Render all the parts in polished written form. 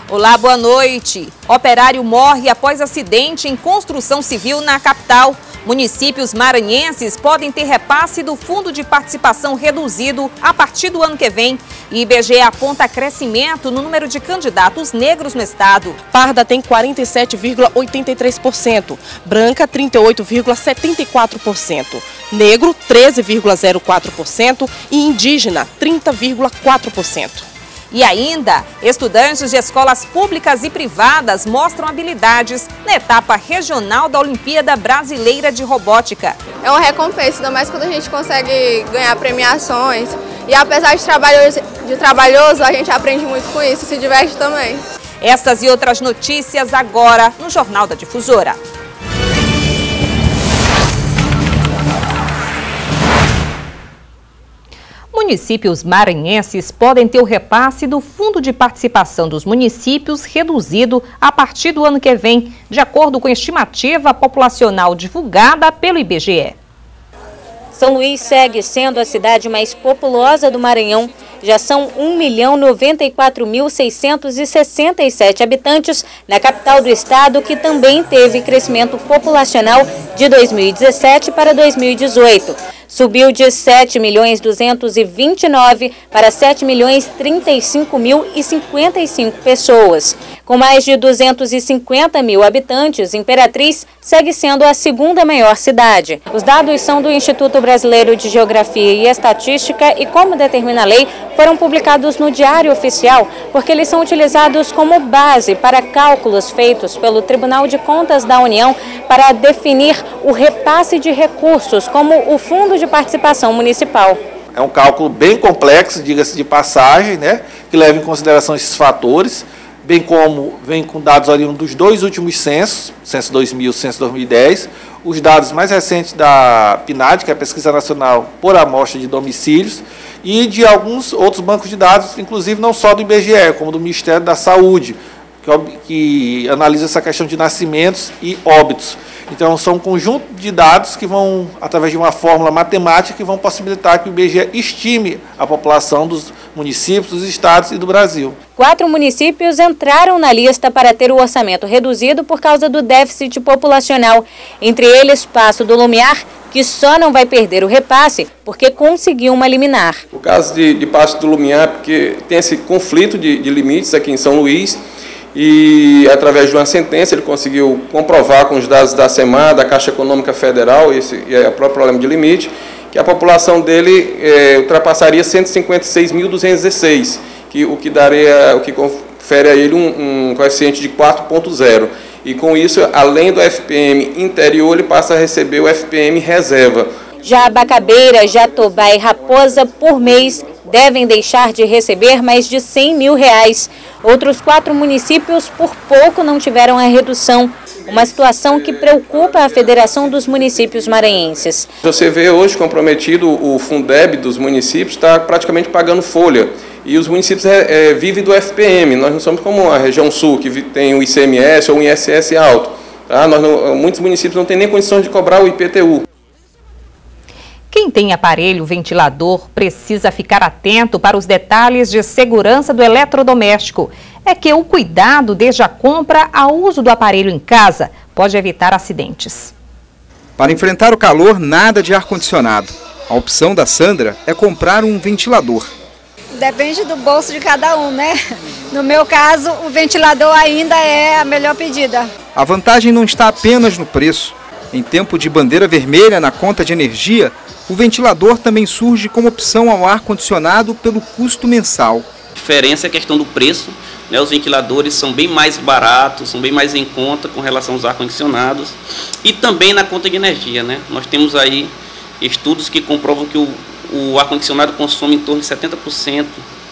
Olá, boa noite. Operário morre após acidente em construção civil na capital. Municípios maranhenses podem ter repasse do Fundo de Participação reduzido a partir do ano que vem. E IBGE aponta crescimento no número de candidatos negros no estado. Parda tem 47,83%, branca 38,74%, negro 13,04% e indígena 30,4%. E ainda, estudantes de escolas públicas e privadas mostram habilidades na etapa regional da Olimpíada Brasileira de Robótica. É uma recompensa, ainda mais quando a gente consegue ganhar premiações. E apesar de trabalhoso, a gente aprende muito com isso e se diverte também. Essas e outras notícias agora no Jornal da Difusora. Municípios maranhenses podem ter o repasse do Fundo de Participação dos Municípios reduzido a partir do ano que vem, de acordo com a estimativa populacional divulgada pelo IBGE. São Luís segue sendo a cidade mais populosa do Maranhão. Já são 1.094.667 habitantes na capital do estado, que também teve crescimento populacional de 2017 para 2018. Subiu de 7.229.000 para 7.035.055 pessoas. Com mais de 250.000 habitantes, Imperatriz segue sendo a segunda maior cidade. Os dados são do Instituto Brasileiro de Geografia e Estatística e, como determina a lei, foram publicados no Diário Oficial porque eles são utilizados como base para cálculos feitos pelo Tribunal de Contas da União para definir o repasse de recursos, como o Fundo de Participação Municipal. É um cálculo bem complexo, diga-se de passagem, né, que leva em consideração esses fatores, bem como vem com dados oriundos dos dois últimos censos, censo 2000 e censo 2010, os dados mais recentes da PNAD, que é a Pesquisa Nacional por Amostra de Domicílios, e de alguns outros bancos de dados, inclusive não só do IBGE, como do Ministério da Saúde, que analisa essa questão de nascimentos e óbitos. Então, são um conjunto de dados que vão, através de uma fórmula matemática, que vão possibilitar que o IBGE estime a população dos municípios, dos estados e do Brasil. 4 municípios entraram na lista para ter o orçamento reduzido por causa do déficit populacional. Entre eles, Passo do Lumiar, que só não vai perder o repasse porque conseguiu uma liminar. O caso de Passo do Lumiar, porque tem esse conflito de limites aqui em São Luís, e através de uma sentença ele conseguiu comprovar com os dados da SEMAR, da Caixa Econômica Federal, e o próprio problema de limite, que a população dele ultrapassaria 156.216, o que confere a ele um coeficiente de 4,0. E com isso, além do FPM interior, ele passa a receber o FPM reserva. Já Abacabeira, Jatobá e Raposa, por mês, devem deixar de receber mais de R$100 mil. Outros 4 municípios, por pouco, não tiveram a redução. Uma situação que preocupa a Federação dos Municípios Maranhenses. Você vê hoje comprometido o Fundeb dos municípios, está praticamente pagando folha. E os municípios vivem do FPM. Nós não somos como a região sul, que tem o ICMS ou o ISS alto. Tá? Muitos municípios não têm nem condições de cobrar o IPTU. Quem tem aparelho ventilador precisa ficar atento para os detalhes de segurança do eletrodoméstico. É que o cuidado desde a compra ao uso do aparelho em casa pode evitar acidentes. Para enfrentar o calor, nada de ar-condicionado. A opção da Sandra é comprar um ventilador. Depende do bolso de cada um, né? No meu caso, o ventilador ainda é a melhor pedida. A vantagem não está apenas no preço. Em tempo de bandeira vermelha na conta de energia, o ventilador também surge como opção ao ar-condicionado pelo custo mensal. A diferença é a questão do preço, né? Os ventiladores são bem mais baratos, são bem mais em conta com relação aos ar-condicionados e também na conta de energia, né? Nós temos aí estudos que comprovam que o ar-condicionado consome em torno de 70%,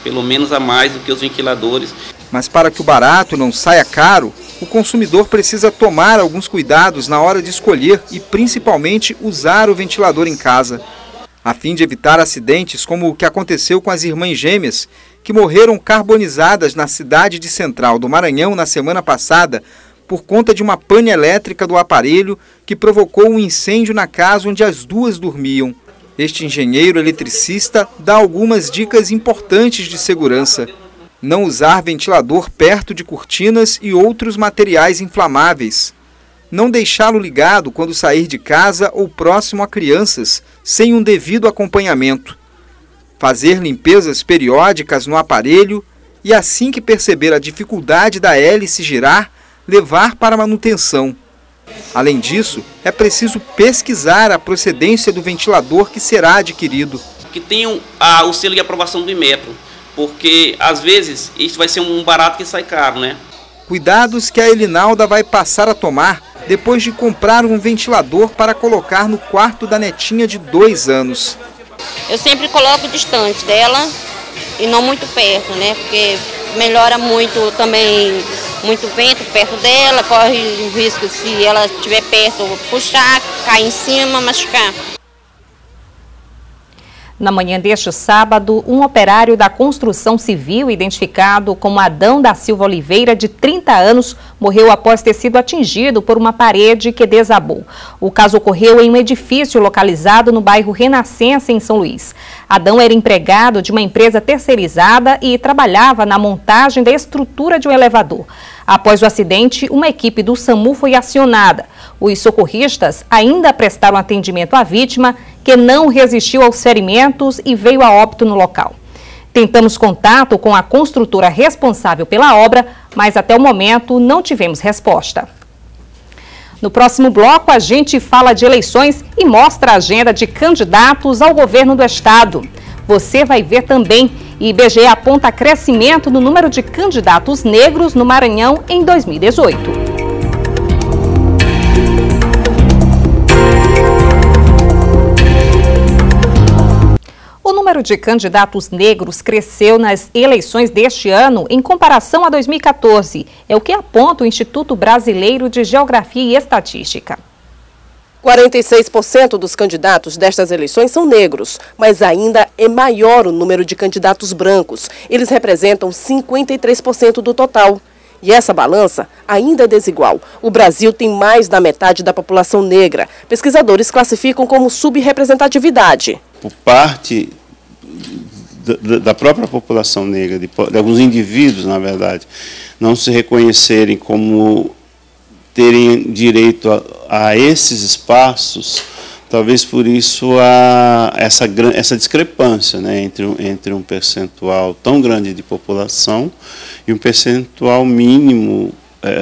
pelo menos a mais do que os ventiladores. Mas para que o barato não saia caro, o consumidor precisa tomar alguns cuidados na hora de escolher e principalmente usar o ventilador em casa. A fim de evitar acidentes como o que aconteceu com as irmãs gêmeas, que morreram carbonizadas na cidade de Central do Maranhão na semana passada, por conta de uma pane elétrica do aparelho que provocou um incêndio na casa onde as duas dormiam. Este engenheiro eletricista dá algumas dicas importantes de segurança. Não usar ventilador perto de cortinas e outros materiais inflamáveis. Não deixá-lo ligado quando sair de casa ou próximo a crianças, sem um devido acompanhamento. Fazer limpezas periódicas no aparelho e, assim que perceber a dificuldade da hélice girar, levar para manutenção. Além disso, é preciso pesquisar a procedência do ventilador que será adquirido. Que tenham o selo de aprovação do Inmetro, porque às vezes isso vai ser um barato que sai caro, né? Cuidados que a Elinalda vai passar a tomar depois de comprar um ventilador para colocar no quarto da netinha de 2 anos. Eu sempre coloco distante dela e não muito perto, né? Porque melhora muito também, muito vento perto dela, corre o risco, se ela estiver perto, puxar, cair em cima, machucar. Na manhã deste sábado, um operário da construção civil, identificado como Adão da Silva Oliveira, de 30 anos, morreu após ter sido atingido por uma parede que desabou. O caso ocorreu em um edifício localizado no bairro Renascença, em São Luís. Adão era empregado de uma empresa terceirizada e trabalhava na montagem da estrutura de um elevador. Após o acidente, uma equipe do SAMU foi acionada. Os socorristas ainda prestaram atendimento à vítima, que não resistiu aos ferimentos e veio a óbito no local. Tentamos contato com a construtora responsável pela obra, mas até o momento não tivemos resposta. No próximo bloco, a gente fala de eleições e mostra a agenda de candidatos ao governo do estado. Você vai ver também. IBGE aponta crescimento no número de candidatos negros no Maranhão em 2018. O número de candidatos negros cresceu nas eleições deste ano em comparação a 2014. É o que aponta o Instituto Brasileiro de Geografia e Estatística. 46% dos candidatos destas eleições são negros, mas ainda é maior o número de candidatos brancos. Eles representam 53% do total. E essa balança ainda é desigual. O Brasil tem mais da metade da população negra. Pesquisadores classificam como subrepresentatividade. Por parte da própria população negra, de alguns indivíduos, na verdade, não se reconhecerem como terem direito a esses espaços, talvez por isso há essa discrepância, né, entre um percentual tão grande de população e um percentual mínimo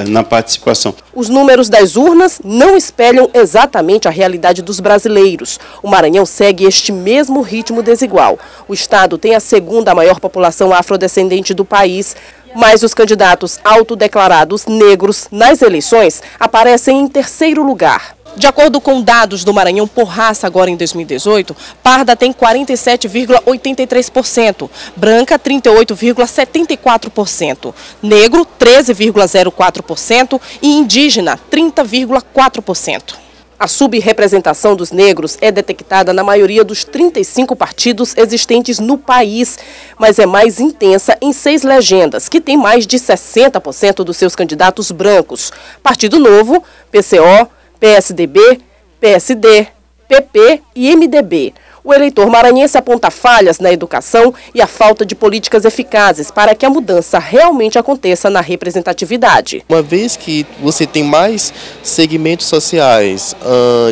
na participação. Os números das urnas não espelham exatamente a realidade dos brasileiros. O Maranhão segue este mesmo ritmo desigual. O estado tem a segunda maior população afrodescendente do país, mas os candidatos autodeclarados negros nas eleições aparecem em terceiro lugar. De acordo com dados do Maranhão por raça, agora em 2018, parda tem 47,83%, branca 38,74%, negro 13,04% e indígena 30,4%. A subrepresentação dos negros é detectada na maioria dos 35 partidos existentes no país, mas é mais intensa em 6 legendas, que tem mais de 60% dos seus candidatos brancos. Partido Novo, PCO, PSDB, PSD, PP e MDB. O eleitor maranhense aponta falhas na educação e a falta de políticas eficazes para que a mudança realmente aconteça na representatividade. Uma vez que você tem mais segmentos sociais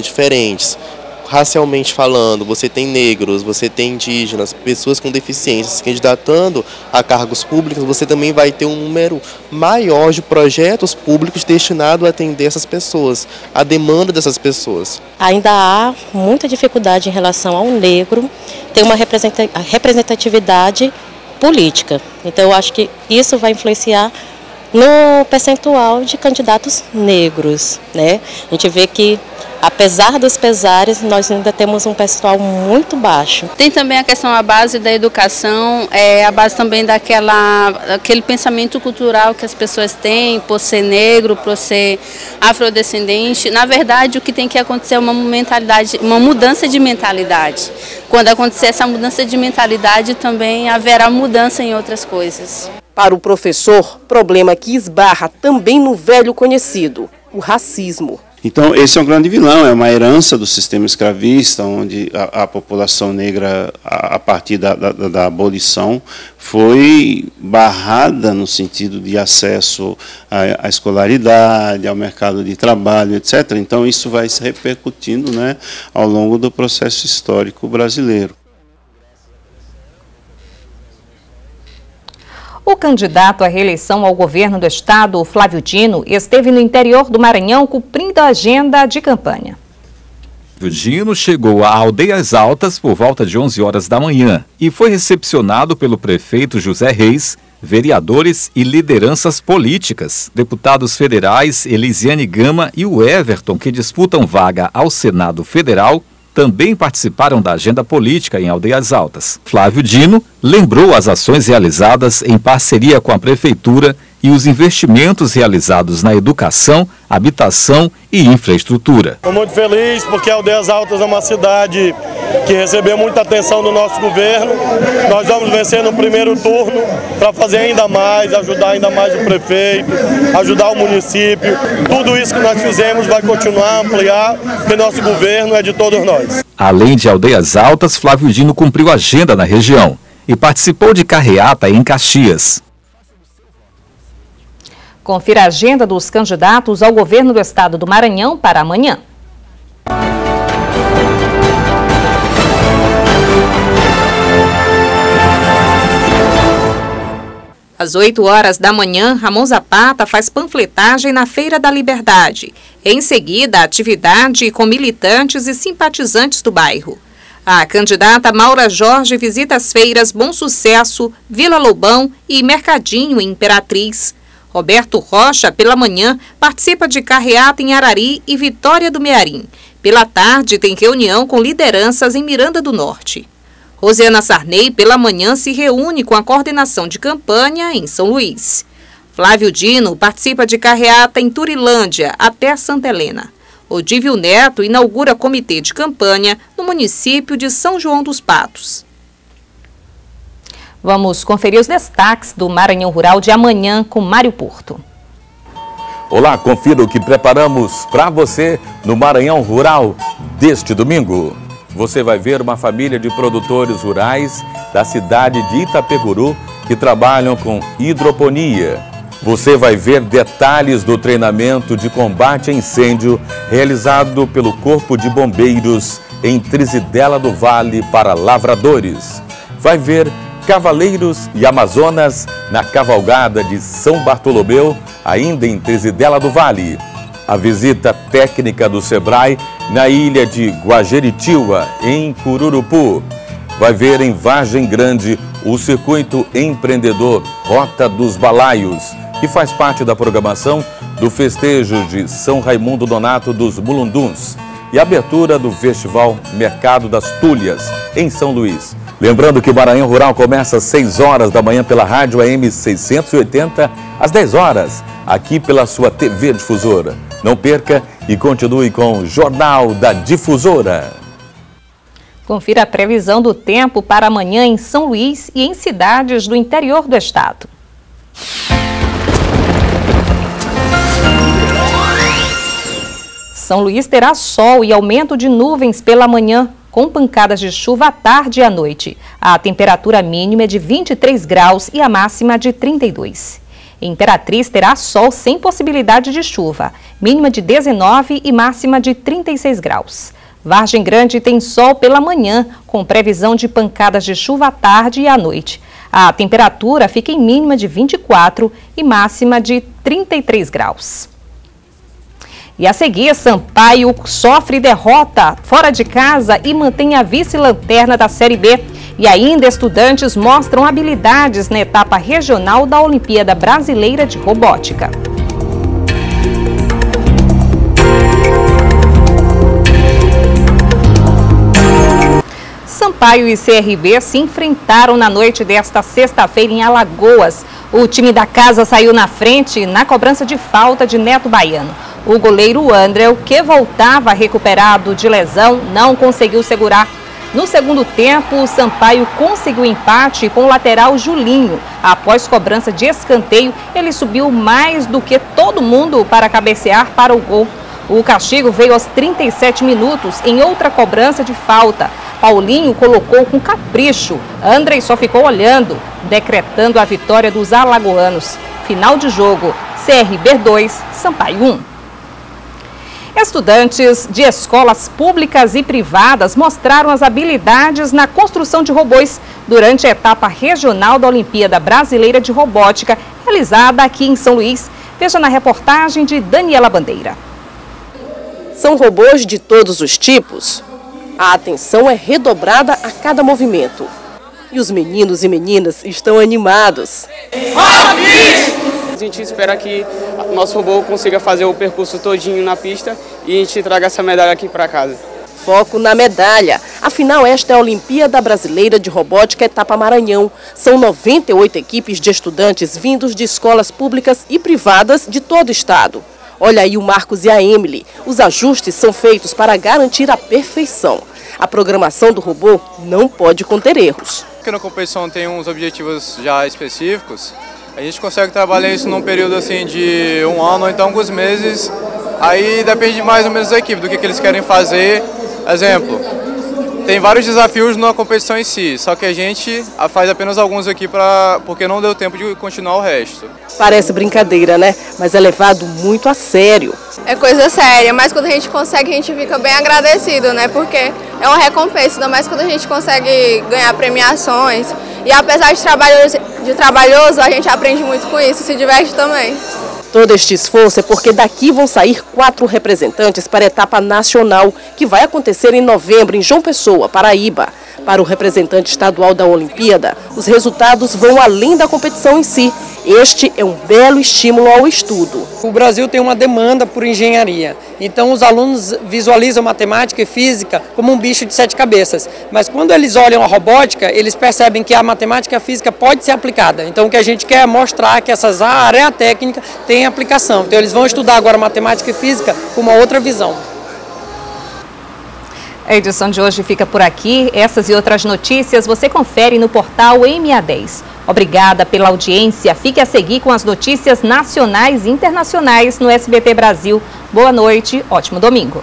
diferentes, racialmente falando, você tem negros, você tem indígenas, pessoas com deficiências se candidatando a cargos públicos, você também vai ter um número maior de projetos públicos destinados a atender essas pessoas, a demanda dessas pessoas. Ainda há muita dificuldade em relação ao negro ter uma representatividade política. Então eu acho que isso vai influenciar no percentual de candidatos negros, né? A gente vê que, apesar dos pesares, nós ainda temos um percentual muito baixo. Tem também a questão, a base da educação, a base também daquele pensamento cultural que as pessoas têm por ser negro, por ser afrodescendente. Na verdade, o que tem que acontecer é uma mudança de mentalidade. Quando acontecer essa mudança de mentalidade, também haverá mudança em outras coisas. Para o professor, problema que esbarra também no velho conhecido, o racismo. Então, esse é um grande vilão, é uma herança do sistema escravista, onde a população negra, a partir da abolição, foi barrada no sentido de acesso à escolaridade, ao mercado de trabalho, etc. Então, isso vai se repercutindo, né, ao longo do processo histórico brasileiro. O candidato à reeleição ao governo do estado, Flávio Dino, esteve no interior do Maranhão cumprindo a agenda de campanha. Flávio Dino chegou a Aldeias Altas por volta de 11 horas da manhã e foi recepcionado pelo prefeito José Reis, vereadores e lideranças políticas, deputados federais Elisiane Gama e o Everton, que disputam vaga ao Senado Federal, também participaram da agenda política em Aldeias Altas. Flávio Dino lembrou as ações realizadas em parceria com a Prefeitura e os investimentos realizados na educação, habitação e infraestrutura. Estou muito feliz porque Aldeias Altas é uma cidade que recebeu muita atenção do nosso governo. Nós vamos vencer no primeiro turno para fazer ainda mais, ajudar ainda mais o prefeito, ajudar o município. Tudo isso que nós fizemos vai continuar a ampliar, porque nosso governo é de todos nós. Além de Aldeias Altas, Flávio Dino cumpriu a agenda na região e participou de carreata em Caxias. Confira a agenda dos candidatos ao governo do estado do Maranhão para amanhã. Às 8 horas da manhã, Ramon Zapata faz panfletagem na Feira da Liberdade. Em seguida, atividade com militantes e simpatizantes do bairro. A candidata Maura Jorge visita as feiras Bom Sucesso, Vila Lobão e Mercadinho em Imperatriz. Roberto Rocha, pela manhã, participa de carreata em Arari e Vitória do Mearim. Pela tarde, tem reunião com lideranças em Miranda do Norte. Rosiana Sarney, pela manhã, se reúne com a coordenação de campanha em São Luís. Flávio Dino participa de carreata em Turilândia, até Santa Helena. Odívio Neto inaugura comitê de campanha no município de São João dos Patos. Vamos conferir os destaques do Maranhão Rural de amanhã com Mário Porto. Olá, confira o que preparamos para você no Maranhão Rural deste domingo. Você vai ver uma família de produtores rurais da cidade de Itapecuru que trabalham com hidroponia. Você vai ver detalhes do treinamento de combate a incêndio realizado pelo Corpo de Bombeiros em Trizidela do Vale para lavradores. Vai ver Cavaleiros e Amazonas na cavalgada de São Bartolomeu, ainda em Trizidela do Vale. A visita técnica do Sebrae na ilha de Guajeritiba, em Cururupu. Vai ver em Vargem Grande o circuito empreendedor Rota dos Balaios, que faz parte da programação do festejo de São Raimundo Donato dos Mulunduns e a abertura do Festival Mercado das Tulhas, em São Luís. Lembrando que o Maranhão Rural começa às 6 horas da manhã pela rádio AM 680, às 10 horas, aqui pela sua TV Difusora. Não perca e continue com o Jornal da Difusora. Confira a previsão do tempo para amanhã em São Luís e em cidades do interior do estado. São Luís terá sol e aumento de nuvens pela manhã, com pancadas de chuva à tarde e à noite. A temperatura mínima é de 23 graus e a máxima de 32. Imperatriz terá sol sem possibilidade de chuva, mínima de 19 e máxima de 36 graus. Vargem Grande tem sol pela manhã, com previsão de pancadas de chuva à tarde e à noite. A temperatura fica em mínima de 24 e máxima de 33 graus. E a seguir, Sampaio sofre derrota fora de casa e mantém a vice-lanterna da Série B. E ainda estudantes mostram habilidades na etapa regional da Olimpíada Brasileira de Robótica. Sampaio e CRB se enfrentaram na noite desta sexta-feira em Alagoas. O time da casa saiu na frente na cobrança de falta de Neto Baiano. O goleiro André, que voltava recuperado de lesão, não conseguiu segurar. No segundo tempo, o Sampaio conseguiu empate com o lateral Julinho. Após cobrança de escanteio, ele subiu mais do que todo mundo para cabecear para o gol. O castigo veio aos 37 minutos em outra cobrança de falta. Paulinho colocou com capricho. Andrei só ficou olhando, decretando a vitória dos alagoanos. Final de jogo, CRB 2, Sampaio 1. Estudantes de escolas públicas e privadas mostraram as habilidades na construção de robôs durante a etapa regional da Olimpíada Brasileira de Robótica, realizada aqui em São Luís. Veja na reportagem de Daniela Bandeira. São robôs de todos os tipos. A atenção é redobrada a cada movimento. E os meninos e meninas estão animados. A gente espera que o nosso robô consiga fazer o percurso todinho na pista e a gente traga essa medalha aqui para casa. Foco na medalha. Afinal, esta é a Olimpíada Brasileira de Robótica Etapa Maranhão. São 98 equipes de estudantes vindos de escolas públicas e privadas de todo o estado. Olha aí o Marcos e a Emily. Os ajustes são feitos para garantir a perfeição. A programação do robô não pode conter erros. Porque na competição tem uns objetivos já específicos, a gente consegue trabalhar isso num período assim de 1 ano ou então alguns meses. Aí depende mais ou menos da equipe, do que eles querem fazer. Exemplo, tem vários desafios na competição em si, só que a gente faz apenas alguns aqui porque não deu tempo de continuar o resto. Parece brincadeira, né? Mas é levado muito a sério. É coisa séria, mas quando a gente consegue, a gente fica bem agradecido, né? Porque é uma recompensa, ainda mais quando a gente consegue ganhar premiações. E apesar de trabalhoso, a gente aprende muito com isso, se diverte também. Todo este esforço é porque daqui vão sair 4 representantes para a etapa nacional, que vai acontecer em novembro em João Pessoa, Paraíba. Para o representante estadual da Olimpíada, os resultados vão além da competição em si. Este é um belo estímulo ao estudo. O Brasil tem uma demanda por engenharia, então os alunos visualizam matemática e física como um bicho de 7 cabeças. Mas quando eles olham a robótica, eles percebem que a matemática e a física pode ser aplicada. Então o que a gente quer é mostrar que essas áreas técnicas têm aplicação. Então eles vão estudar agora matemática e física com uma outra visão. A edição de hoje fica por aqui. Essas e outras notícias você confere no portal MA10. Obrigada pela audiência. Fique a seguir com as notícias nacionais e internacionais no SBT Brasil. Boa noite, ótimo domingo.